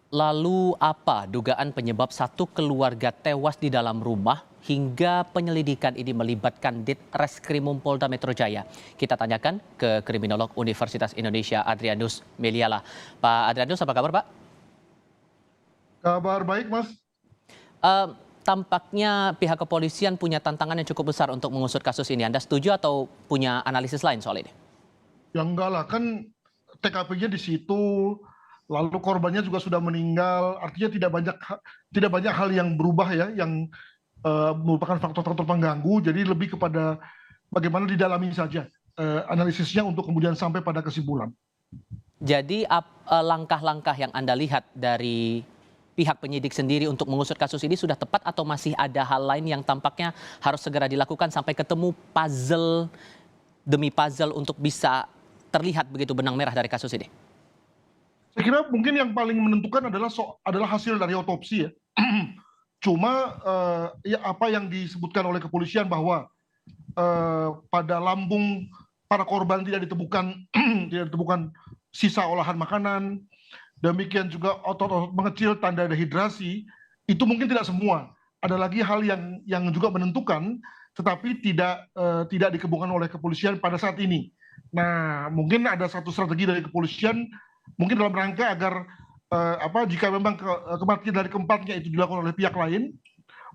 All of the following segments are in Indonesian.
Lalu apa dugaan penyebab satu keluarga tewas di dalam rumah hingga penyelidikan ini melibatkan Ditreskrimum Polda Metro Jaya? Kita tanyakan ke kriminolog Universitas Indonesia Adrianus Meliala. Pak Adrianus, apa kabar Pak? Kabar baik, Mas. Eh, Tampaknya pihak kepolisian punya tantangan yang cukup besar untuk mengusut kasus ini. Anda setuju atau punya analisis lain soal ini? Ya enggak lah, kan TKP-nya di situ, lalu korbannya juga sudah meninggal. Artinya tidak banyak hal yang berubah ya, yang merupakan faktor-faktor pengganggu. Jadi lebih kepada bagaimana didalami saja analisisnya untuk kemudian sampai pada kesimpulan. Jadi langkah-langkah yang Anda lihat dari pihak penyidik sendiri untuk mengusut kasus ini sudah tepat atau masih ada hal lain yang tampaknya harus segera dilakukan sampai ketemu puzzle demi puzzle untuk bisa terlihat begitu benang merah dari kasus ini? Saya kira mungkin yang paling menentukan adalah hasil dari otopsi ya. Cuma ya apa yang disebutkan oleh kepolisian bahwa pada lambung para korban tidak ditemukan tidak ditemukan sisa olahan makanan, demikian juga otot-otot mengecil tanda dehidrasi, itu mungkin tidak semua. Ada lagi hal yang juga menentukan, tetapi tidak dikemukakan oleh kepolisian pada saat ini. Nah, mungkin ada satu strategi dari kepolisian, mungkin dalam rangka agar jika memang kematian dari keempatnya itu dilakukan oleh pihak lain,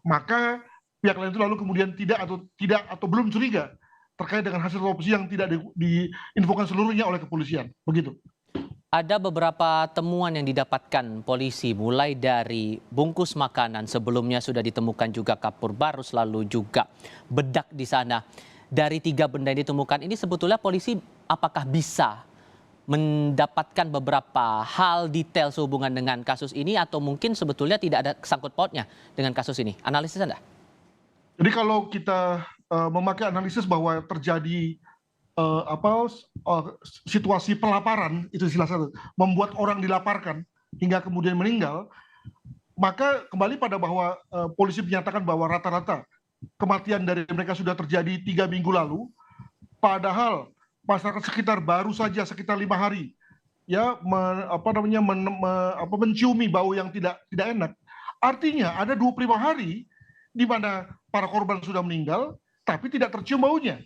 maka pihak lain itu lalu kemudian tidak atau belum curiga terkait dengan hasil otopsi yang tidak diinfokan seluruhnya oleh kepolisian. Begitu. Ada beberapa temuan yang didapatkan polisi, mulai dari bungkus makanan sebelumnya sudah ditemukan juga kapur barus, lalu juga bedak di sana. Dari 3 benda yang ditemukan ini sebetulnya polisi apakah bisa mendapatkan beberapa hal detail sehubungan dengan kasus ini atau mungkin sebetulnya tidak ada sangkut pautnya dengan kasus ini? Analisis Anda? Jadi kalau kita memakai analisis bahwa terjadi situasi pelaparan, itu istilah satu, membuat orang dilaparkan hingga kemudian meninggal, maka kembali pada bahwa polisi menyatakan bahwa rata-rata kematian dari mereka sudah terjadi 3 minggu lalu, padahal masyarakat sekitar baru saja sekitar 5 hari ya menciumi bau yang tidak enak. Artinya ada 25 hari di mana para korban sudah meninggal tapi tidak tercium baunya.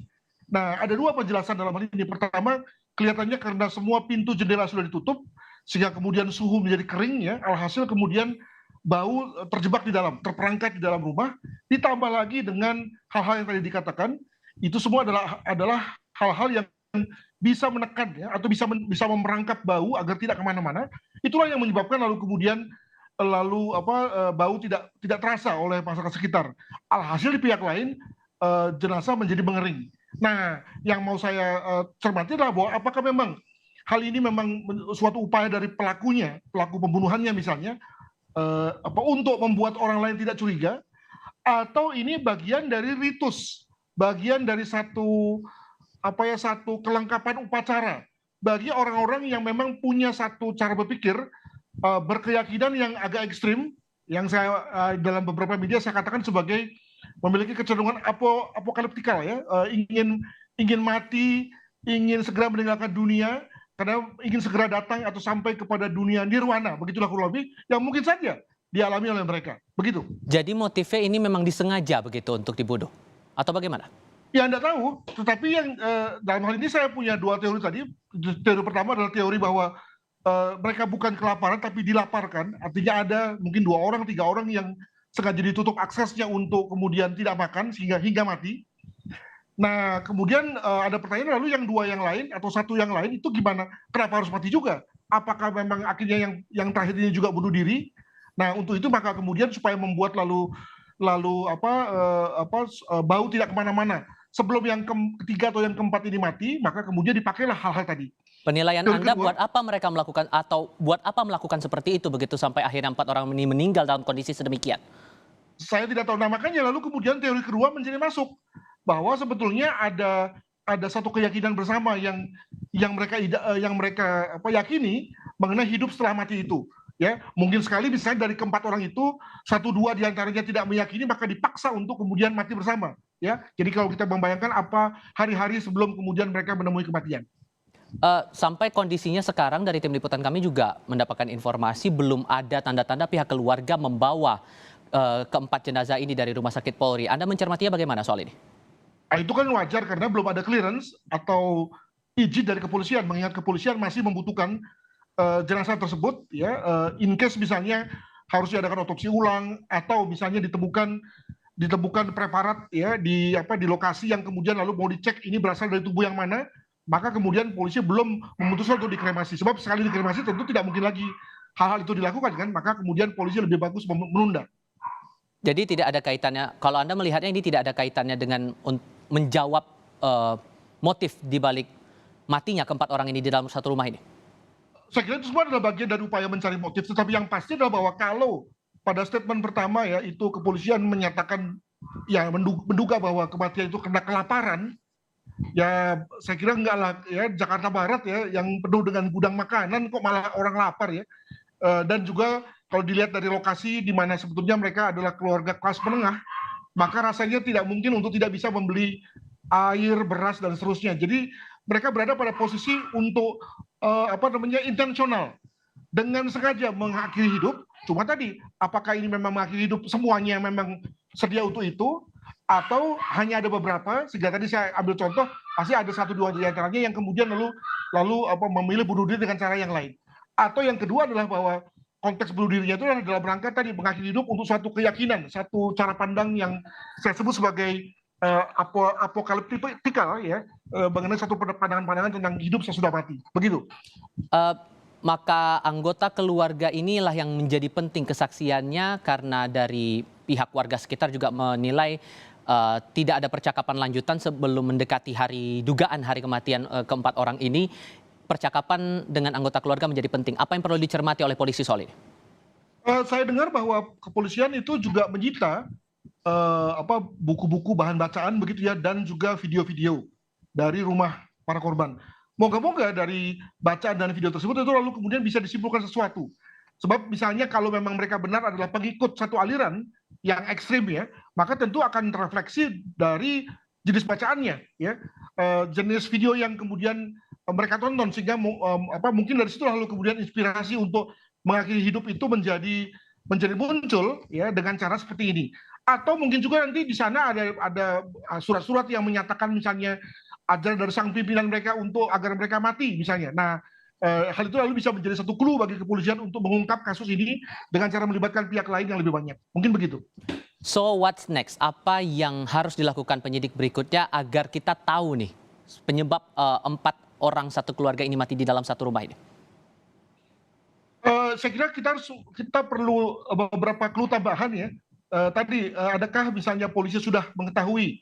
Nah, ada 2 penjelasan dalam hal ini. Pertama, kelihatannya karena semua pintu jendela sudah ditutup sehingga kemudian suhu menjadi kering ya, alhasil kemudian bau terjebak di dalam, terperangkap di dalam rumah, ditambah lagi dengan hal-hal yang tadi dikatakan, itu semua adalah hal-hal yang bisa menekan ya, atau bisa memerangkap bau agar tidak kemana-mana. Itulah yang menyebabkan lalu kemudian bau tidak terasa oleh masyarakat sekitar. Alhasil di pihak lain jenazah menjadi mengering. Nah, yang mau saya cermati adalah bahwa apakah memang hal ini memang suatu upaya dari pelaku pembunuhannya misalnya, untuk membuat orang lain tidak curiga, atau ini bagian dari ritus, bagian dari satu kelengkapan upacara bagi orang-orang yang memang punya satu cara berpikir, berkeyakinan yang agak ekstrim, yang saya dalam beberapa media saya katakan sebagai memiliki kecenderungan apokaliptikal ya, ingin mati, ingin segera meninggalkan dunia karena ingin segera datang atau sampai kepada dunia nirwana, begitulah kurang lebih yang mungkin saja dialami oleh mereka. Begitu. Jadi motifnya ini memang disengaja begitu untuk dibunuh atau bagaimana? Ya Anda tahu, tetapi yang dalam hal ini saya punya 2 teori tadi. Teori pertama adalah teori bahwa mereka bukan kelaparan tapi dilaparkan, artinya ada mungkin 2 orang, 3 orang yang sengaja ditutup aksesnya untuk kemudian tidak makan hingga mati. Nah, kemudian ada pertanyaan lalu yang 2 yang lain atau 1 yang lain itu gimana? Kenapa harus mati juga? Apakah memang akhirnya yang terakhir ini juga bunuh diri? Nah, untuk itu maka kemudian supaya membuat bau tidak kemana-mana. Sebelum yang ketiga atau yang keempat ini mati, maka kemudian dipakailah hal-hal tadi. Penilaian Anda buat apa mereka melakukan atau buat apa melakukan seperti itu begitu sampai akhirnya 4 orang ini meninggal dalam kondisi sedemikian? Saya tidak tahu. Nah, makanya lalu kemudian teori kedua menjadi masuk bahwa sebetulnya ada satu keyakinan bersama yang mereka yakini mengenai hidup setelah mati itu. Ya, mungkin sekali misalnya dari keempat orang itu 1-2 diantaranya tidak meyakini maka dipaksa untuk kemudian mati bersama. Ya, jadi kalau kita membayangkan apa hari-hari sebelum kemudian mereka menemui kematian. Sampai kondisinya sekarang dari tim liputan kami juga mendapatkan informasi belum ada tanda-tanda pihak keluarga membawa keempat jenazah ini dari Rumah Sakit Polri. Anda mencermatinya bagaimana soal ini? Nah, itu kan wajar karena belum ada clearance atau izin dari kepolisian, mengingat kepolisian masih membutuhkan jenazah tersebut, ya, in case misalnya harus diadakan otopsi ulang atau misalnya ditemukan preparat, ya, di lokasi yang kemudian lalu mau dicek ini berasal dari tubuh yang mana, maka kemudian polisi belum memutuskan untuk dikremasi. Sebab sekali dikremasi tentu tidak mungkin lagi hal-hal itu dilakukan kan, maka kemudian polisi lebih bagus menunda. Jadi tidak ada kaitannya, kalau Anda melihatnya ini tidak ada kaitannya dengan menjawab motif di balik matinya keempat orang ini di dalam satu rumah ini? Saya kira itu semua adalah bagian dari upaya mencari motif, tetapi yang pasti adalah bahwa kalau pada statement pertama, ya, itu kepolisian menyatakan, ya, menduga bahwa kematian itu karena kelaparan, ya saya kira enggak lah, ya, Jakarta Barat, ya, yang penuh dengan gudang makanan kok malah orang lapar, ya. Dan juga kalau dilihat dari lokasi di mana sebetulnya mereka adalah keluarga kelas menengah, maka rasanya tidak mungkin untuk tidak bisa membeli air, beras, dan seterusnya. Jadi mereka berada pada posisi untuk intensional, dengan sengaja mengakhiri hidup. Cuma tadi, apakah ini memang mengakhiri hidup semuanya memang sedia untuk itu, atau hanya ada beberapa, sehingga tadi saya ambil contoh, pasti ada satu dua di antaranya yang kemudian lalu memilih bunuh diri dengan cara yang lain. Atau yang kedua adalah bahwa konteks bunuh dirinya itu adalah dalam rangka tadi mengakhiri hidup untuk suatu keyakinan, satu cara pandang yang saya sebut sebagai apokaliptikal, ya, mengenai satu pandangan-pandangan tentang hidup sesudah mati. Begitu. Maka anggota keluarga inilah yang menjadi penting kesaksiannya, karena dari pihak warga sekitar juga menilai tidak ada percakapan lanjutan sebelum mendekati dugaan hari kematian keempat orang ini. Percakapan dengan anggota keluarga menjadi penting. Apa yang perlu dicermati oleh polisi soal ini? Saya dengar bahwa kepolisian itu juga menyita buku-buku bahan bacaan begitu, ya, dan juga video-video dari rumah para korban. Moga-moga dari bacaan dan video tersebut itu lalu kemudian bisa disimpulkan sesuatu. Sebab misalnya kalau memang mereka benar adalah pengikut satu aliran yang ekstrim, ya, maka tentu akan terefleksi dari jenis bacaannya, ya, jenis video yang kemudian mereka tonton, sehingga mungkin dari situ lalu kemudian inspirasi untuk mengakhiri hidup itu menjadi muncul, ya, dengan cara seperti ini. Atau mungkin juga nanti di sana ada surat-surat yang menyatakan misalnya ajaran dari sang pimpinan mereka untuk agar mereka mati misalnya. Nah, hal itu lalu bisa menjadi satu clue bagi kepolisian untuk mengungkap kasus ini dengan cara melibatkan pihak lain yang lebih banyak. Mungkin begitu. So what's next? Apa yang harus dilakukan penyidik berikutnya agar kita tahu nih penyebab 4 orang satu keluarga ini mati di dalam satu rumah ini? Saya kira kita perlu beberapa clue tambahan, ya. Tadi adakah misalnya polisi sudah mengetahui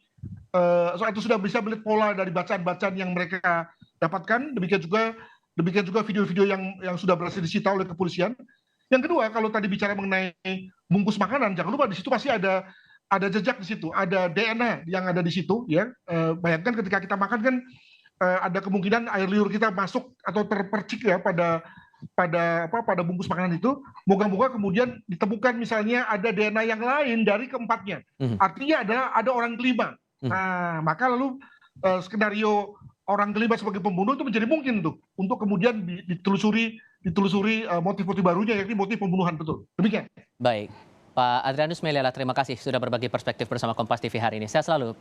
atau sudah bisa melihat pola dari bacaan-bacaan yang mereka dapatkan, demikian juga video-video yang sudah berhasil disita oleh kepolisian. Yang kedua, kalau tadi bicara mengenai bungkus makanan, jangan lupa di situ pasti ada jejak di situ, ada DNA yang ada di situ, ya. Bayangkan ketika kita makan kan ada kemungkinan air liur kita masuk atau terpercik, ya, pada bungkus makanan itu. Moga-moga kemudian ditemukan misalnya ada DNA yang lain dari keempatnya. Artinya ada orang kelima. Nah, maka lalu skenario orang kelima sebagai pembunuh itu menjadi mungkin tuh untuk kemudian ditelusuri motif-motif barunya, yakni motif pembunuhan. Betul. Demikian. Baik, Pak Adrianus Meliala, terima kasih sudah berbagi perspektif bersama Kompas TV hari ini. Sehat selalu.